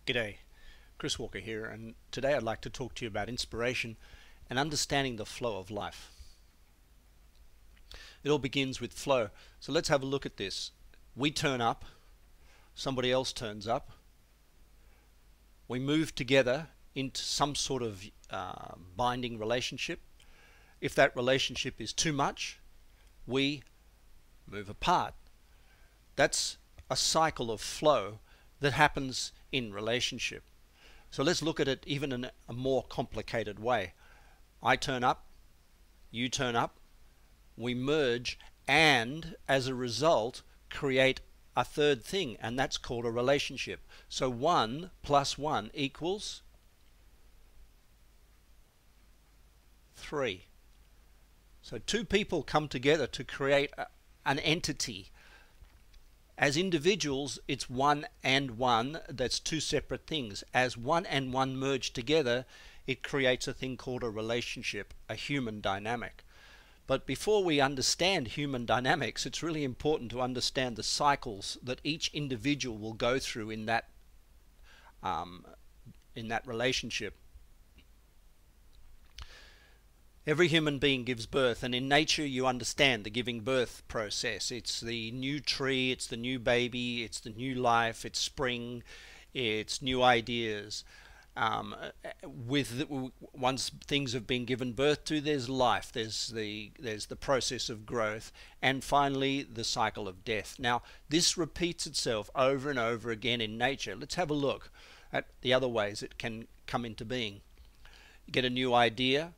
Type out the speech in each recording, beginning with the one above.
G'day, Chris Walker here, and today I'd like to talk to you about inspiration and understanding the flow of life. It all begins with flow. So let's have a look at this. We turn up, somebody else turns up, we move together into some sort of binding relationship. If that relationship is too much, we move apart. That's a cycle of flow that happens in relationship. So let's look at it even in a more complicated way. I turn up, you turn up, we merge, and as a result create a third thing, and that's called a relationship. So 1 + 1 equals 3. So two people come together to create an entity. As individuals, it's 1 and 1, that's two separate things. As 1 and 1 merge together, it creates a thing called a relationship, a human dynamic. But before we understand human dynamics, it's really important to understand the cycles that each individual will go through in that relationship. Every human being gives birth, and in nature you understand the giving birth process. It's the new tree, it's the new baby, it's the new life, it's spring, it's new ideas. Once things have been given birth to, there's life, there's the process of growth, and finally the cycle of death. Now this repeats itself over and over again in nature. Let's have a look at the other ways it can come into being. You get a new idea,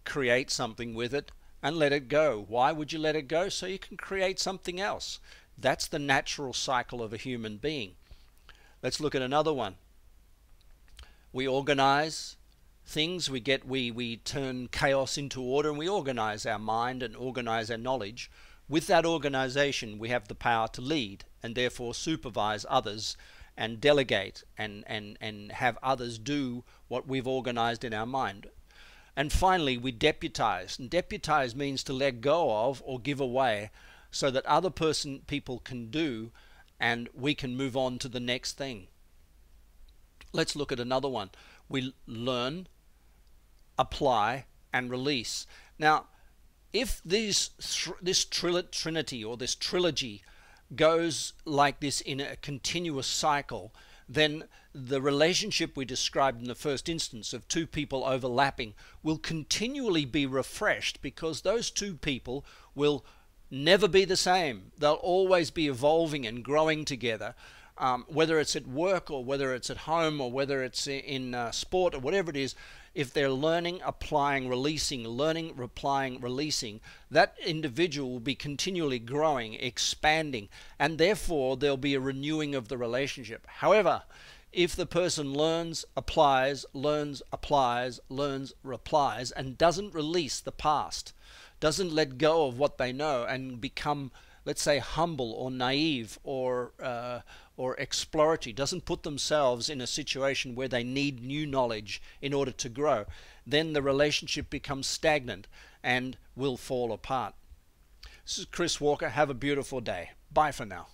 create something with it, and let it go. Why would you let it go? So you can create something else. That's the natural cycle of a human being. Let's look at another one. We organize things, we turn chaos into order, and we organize our mind and organize our knowledge. With that organization we have the power to lead and therefore supervise others and delegate and have others do what we've organized in our mind. And finally we deputize, and deputize means to let go of or give away so that other people can do and we can move on to the next thing. Let's look at another one. We learn, apply, and release. Now if this trinity or this trilogy goes like this in a continuous cycle, then the relationship we described in the first instance of two people overlapping will continually be refreshed, because those two people will never be the same. They'll always be evolving and growing together, whether it's at work or whether it's at home or whether it's in sport or whatever it is. If they're learning, applying, releasing, learning, applying, releasing, that individual will be continually growing, expanding, and therefore there'll be a renewing of the relationship. However, if the person learns, applies, learns, applies, learns, applies, and doesn't release the past, doesn't let go of what they know and become, let's say, humble or naive or exploratory, doesn't put themselves in a situation where they need new knowledge in order to grow, then the relationship becomes stagnant and will fall apart. This is Chris Walker. Have a beautiful day. Bye for now.